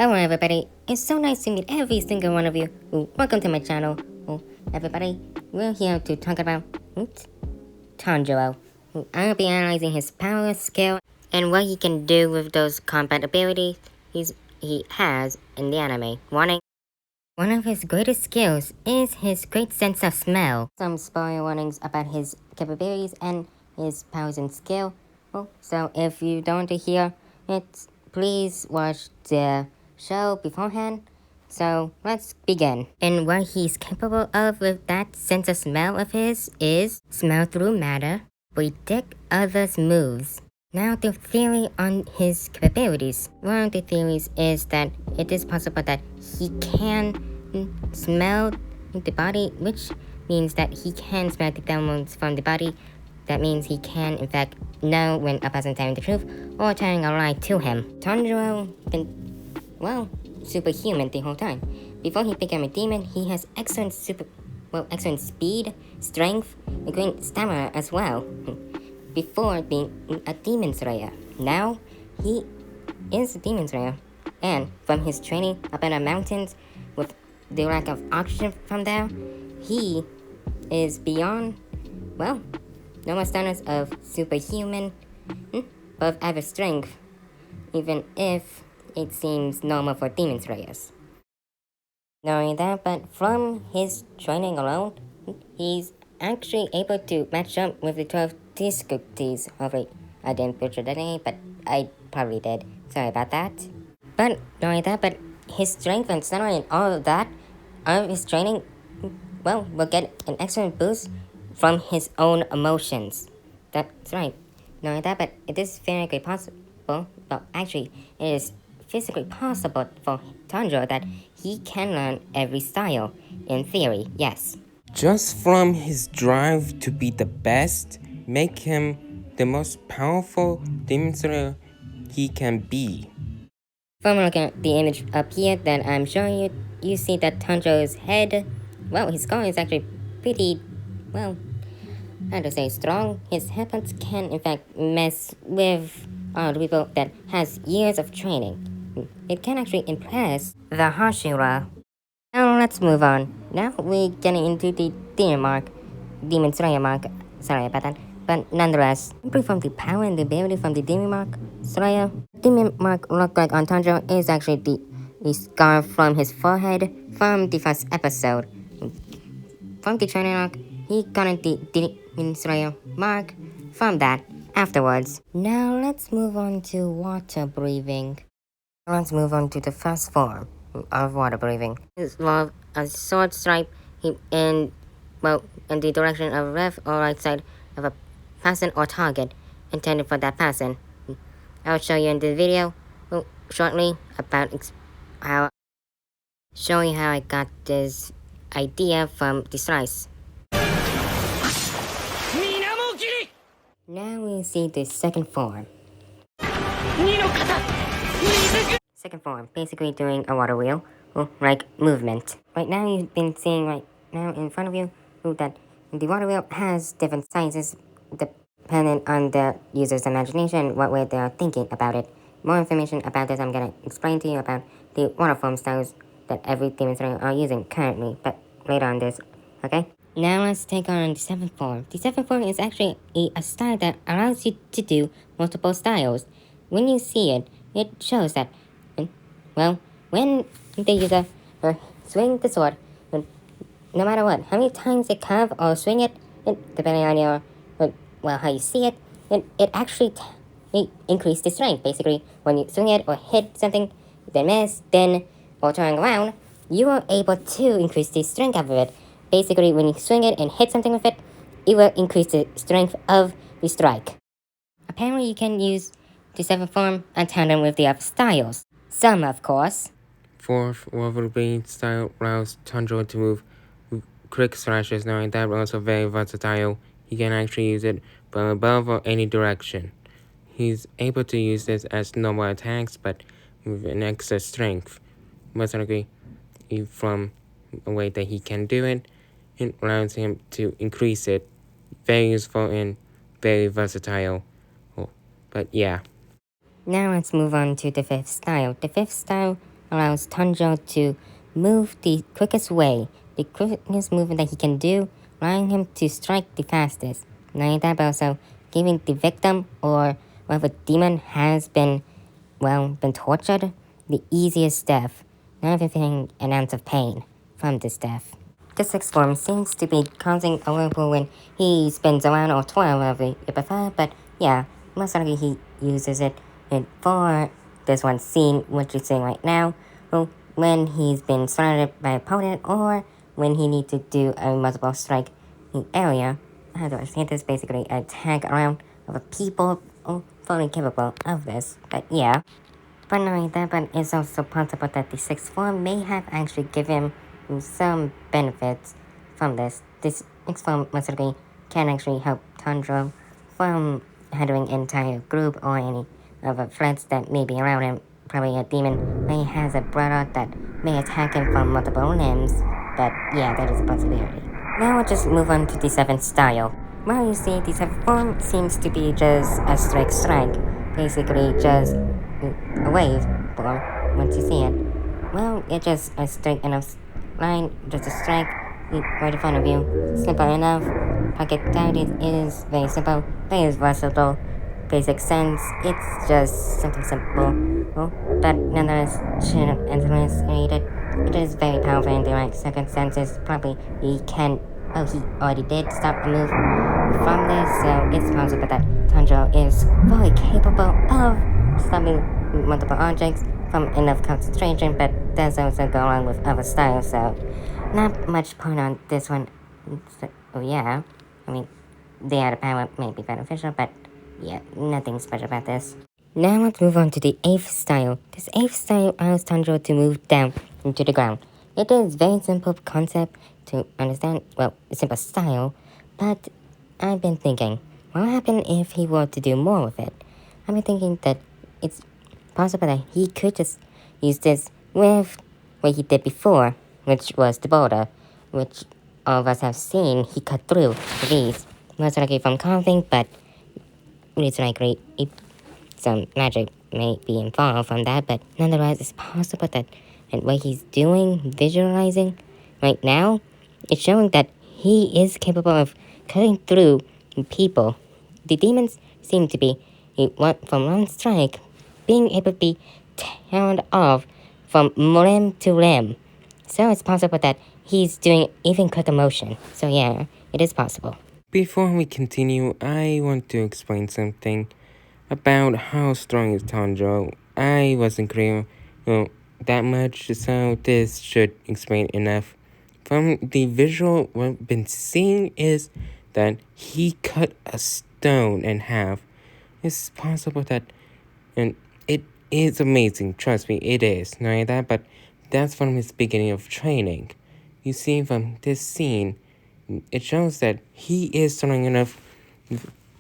Hello everybody, it's so nice to meet every single one of you. Welcome to my channel. Everybody, we're here to talk about Tanjiro. I'll be analyzing his power, skill, and what he can do with those combat abilities he has in the anime. One of his greatest skills is his great sense of smell. Some spoiler warnings about his capabilities and his powers and skill. So if you don't want to hear it, please watch the show beforehand. So let's begin. And what he's capable of with that sense of smell of his is smell through matter, predict others' moves. Now the theory on his capabilities. One of the theories is that it is possible that he can smell the body, which means that he can smell the pheromones from the body. That means he can, in fact, know when a person is telling the truth or telling a lie to him. Tanjiro been, superhuman the whole time. Before he became a demon, he has excellent speed, strength, and great stamina as well. Before being a demon slayer. Now, he is a demon slayer. And from his training up in the mountains, with the lack of oxygen from there, he is beyond, normal standards of superhuman, above average strength, even if it seems normal for demon slayers. Knowing that, but from his training alone, he's actually able to match up with the 12 difficulties. Hopefully, I didn't butcher that name, but I probably did. Sorry about that. But knowing that, but his strength and stamina and all of that, all of his training, will get an excellent boost from his own emotions. That's right. Knowing that, but it is physically possible. Well, actually, it is physically possible for Tanjiro that he can learn every style. In theory, yes. Just from his drive to be the best, make him the most powerful demon slayer he can be. From looking at the image up here that I'm showing you, you see that Tanjiro's head, his skull is actually pretty, how to say, strong. His headbuds can, in fact, mess with the people that has years of training. It can actually impress the Hashira. Now let's move on. Now we're getting into the Demon Slayer mark. Sorry about that. But nonetheless, simply from the power and the ability from the Demon Mark Slayer, Demon Mark look like on Tanjiro is actually the scar from his forehead from the first episode. From the training arc, he got the Demon Slayer mark from that afterwards. Now let's move on to water breathing. Let's move on to the first form of water breathing. It's a sword stripe in the direction of left or right side of a person or target intended for that person. I will show you in the video shortly about showing how I got this idea from the slice. Now we see the second form. Second form, basically doing a water wheel, like movement. Right now you've been seeing right now in front of you that the water wheel has different sizes depending on the user's imagination, what way they are thinking about it. More information about this I'm gonna explain to you about the water form styles that every demon slayer are using currently, but later on this, okay? Now let's take on the seventh form. The seventh form is actually a style that allows you to do multiple styles. When you see it, it shows that, when the user swing the sword, no matter what, how many times they curve or swing it, depending on your, how you see it, it actually increases the strength. Basically, when you swing it or hit something, then miss, then, or turn around, you are able to increase the strength of it. Basically, when you swing it and hit something with it, it will increase the strength of the strike. Apparently, you can use the seventh form and tandem with the other styles. Some, of course. Fourth, water breathing style allows Tanjiro to move quick slashes, knowing that also very versatile. He can actually use it from above or any direction. He's able to use this as normal attacks, but with an extra strength. Most likely, from a way that he can do it, it allows him to increase it. Very useful and very versatile. But yeah. Now let's move on to the fifth style. The fifth style allows Tanjiro to move the quickest way, the quickest movement that he can do, allowing him to strike the fastest. Not only that, but also giving the victim or whatever demon has been tortured, the easiest death, not feeling an ounce of pain from this death. This sixth form seems to be causing a whirlpool when he spins around or twirl whatever you prefer, but yeah, most likely he uses it for this one scene, what you're seeing right now, well, when he's been surrounded by an opponent or when he needs to do a multiple strike area. How do I say this? Basically, a tag around of people fully capable of this, but yeah. But not only that, but it's also possible that the sixth form may have actually given him some benefits from this. This sixth form most likely can actually help Tanjiro from handling entire group or any other threats that may be around him. Probably a demon may has a brother that may attack him from multiple limbs, but yeah, that is a possibility. Now we'll just move on to the seventh style. Well, you see, the seventh form seems to be just a strike, basically just a wave form once you see it. Well, it's just a straight enough line, just a strike right in front of you. Simple enough. Pocket down it is very simple, very versatile. Basic sense, it's just something simple, but nonetheless shouldn't underestimate it. It is very powerful in the right circumstances. Probably he can, he already did stop a move from this, so it's possible that Tanjiro is fully capable of stopping multiple objects from enough concentration, but does also go along with other styles, so not much point on this one. So, oh yeah, I mean, the other power may be beneficial, but yeah, nothing special about this. Now let's move on to the eighth style. This eighth style allows Tanjiro to move down into the ground. It is very simple concept to understand, well, a simple style, but I've been thinking, what would happen if he were to do more with it? I've been thinking that it's possible that he could just use this with what he did before, which was the border, which all of us have seen he cut through with these. Most likely from carving, but it's likely some magic may be involved from that, but nonetheless, it's possible that and what he's doing, visualizing right now, it's showing that he is capable of cutting through people. The demons seem to be, from one strike, being able to be turned off from limb to limb. So it's possible that he's doing even quicker motion. So yeah, it is possible. Before we continue, I want to explain something about how strong is Tanjiro. I wasn't clear that much, so this should explain enough. From the visual, what I've been seeing is that he cut a stone in half. It's possible that, and it is amazing, trust me, it is, not only that, but that's from his beginning of training. You see from this scene, it shows that he is strong enough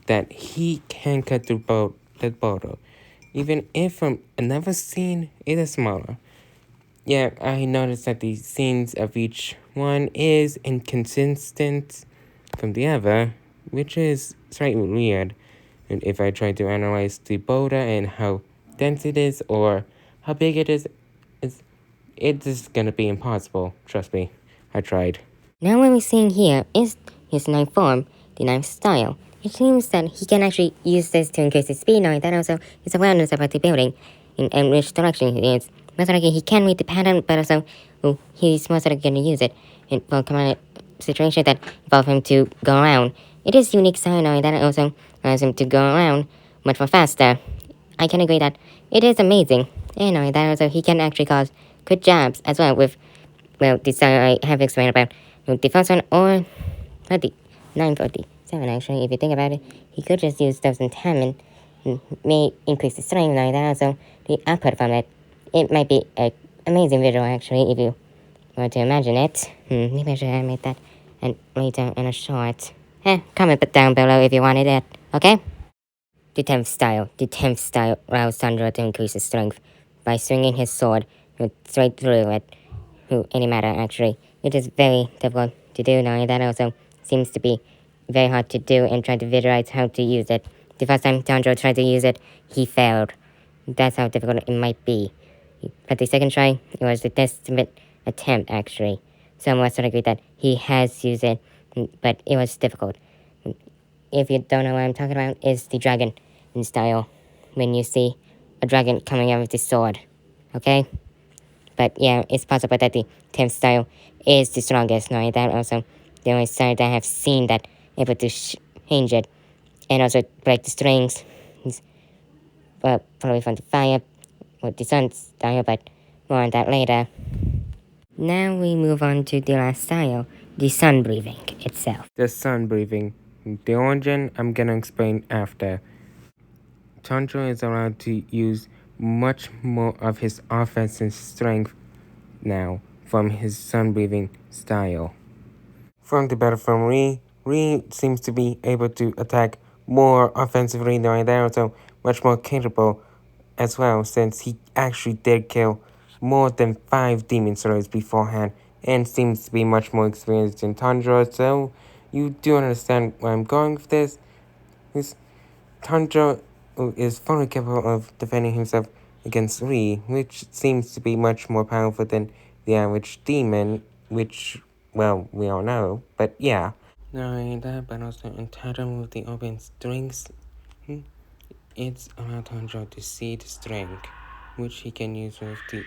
that he can cut through the bottle. Even if from another scene, it is smaller. Yeah, I noticed that the scenes of each one is inconsistent from the other, which is slightly weird. And if I try to analyze the boulder and how dense it is or how big it is, it's just gonna be impossible. Trust me, I tried. Now what we're seeing here is his ninth form, the ninth style. It seems that he can actually use this to increase his speed, knowing that also his awareness about the building and which direction he is. Most likely he can read the pattern, but also he's most likely going to use it in a command situation that involve him to go around. It is unique style, knowing that it also allows him to go around much more faster. I can agree that it is amazing, and knowing that also he can actually cause good jabs as well with, well, the style I have explained about. The first one, or the 947 actually, if you think about it, he could just use those in 10 and may increase the strength like that, so the output from it, it might be an amazing visual actually, if you were to imagine it. Maybe I should animate that and later in a short. Comment down below if you wanted it, okay? The 10th style. The 10th style allows Tanjiro to increase his strength by swinging his sword straight through it, any matter actually. It is very difficult to do, knowing that also seems to be very hard to do and trying to visualize how to use it. The first time Tanjiro tried to use it, he failed. That's how difficult it might be. But the second try, it was the desperate attempt, actually. Some was agree that he has used it, but it was difficult. If you don't know what I'm talking about, it's the dragon in style. When you see a dragon coming out with the sword, okay? But yeah, it's possible that the 10th style is the strongest, knowing that also the only style that I have seen that able to change it and also break the strings. Probably from the fire or the sun style, but more on that later. Now we move on to the last style, the sun breathing itself. The sun breathing. The origin I'm gonna explain after. Tanjiro is allowed to use much more of his offensive strength now from his sun breathing style. From the battle from Ri seems to be able to attack more offensively than they're also much more capable as well, since he actually did kill more than 5 demon slayer beforehand and seems to be much more experienced than Tanjiro, so you do understand where I'm going with this. This Tanjiro is fully capable of defending himself against Ri, which seems to be much more powerful than the average demon, which, well, we all know, but yeah. Not only that, but also in tandem with the open strings, it's allowed Tanjiro to see the string, which he can use with the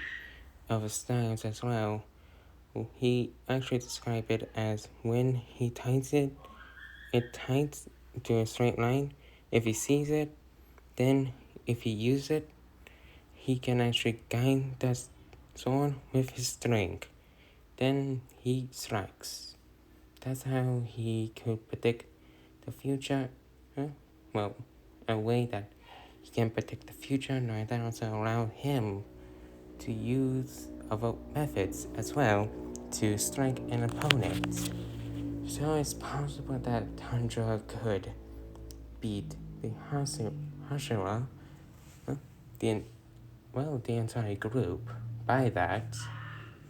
other styles as well. He actually described it as when he ties it, it ties to a straight line. If he sees it, then if he uses it, he can actually guide the sword with his string. Then he strikes. That's how he could predict the future. Well, a way that he can predict the future, and that also allow him to use other methods as well to strike an opponent. So it's possible that Tanjiro could beat the Hashira, the the entire group. By that,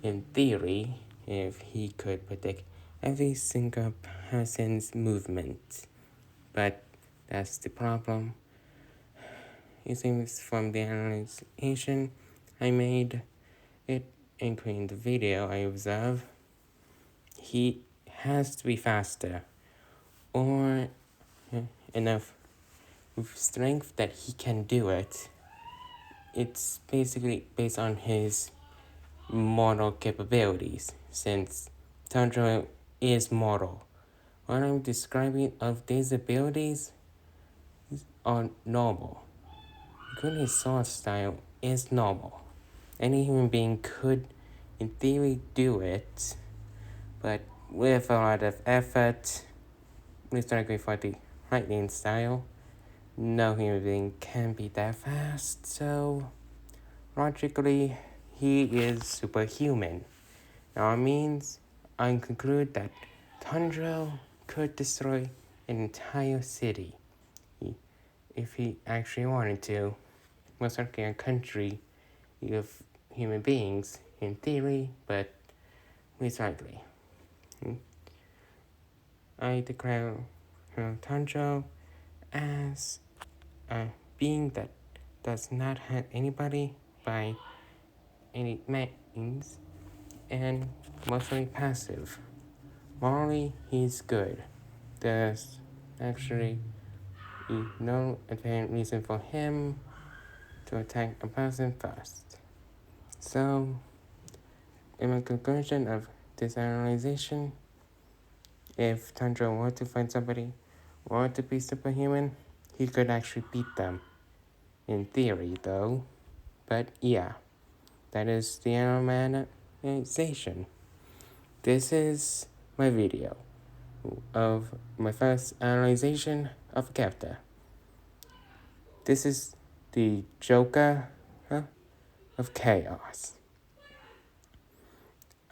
in theory, if he could predict every single person's movement. But that's the problem. It seems from the analyzation I made, it including the video I observed, he has to be faster or enough strength that he can do it. It's basically based on his mortal capabilities, since Tanjiro is mortal. What I'm describing of these abilities are normal. Including his sword style is normal. Any human being could, in theory, do it, but with a lot of effort, historically for the lightning style, no human being can be that fast, so logically, he is superhuman. Now it means I conclude that Tanjiro could destroy an entire city if he actually wanted to. Most likely a country of human beings in theory, but least likely. I declare Tanjiro as a being that does not hurt anybody by any means and mostly passive. Morally, he's good. There's actually no apparent reason for him to attack a person first. So, in my conclusion of this analyzation, if Tanjiro were to find somebody who were to be superhuman, he could actually beat them. In theory, though. But yeah, that is the analyzation. This is my video of my first analyzation of a character. This is the Joker of Chaos.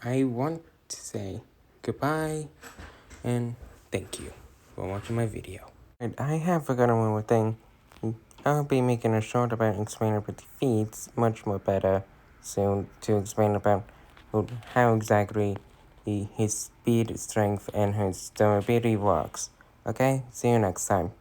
I want to say goodbye and thank you for watching my video. And I have forgotten one more thing. I'll be making a short about explaining about defeats much more better soon to explain about how exactly his speed, strength, and his durability works. Okay, see you next time.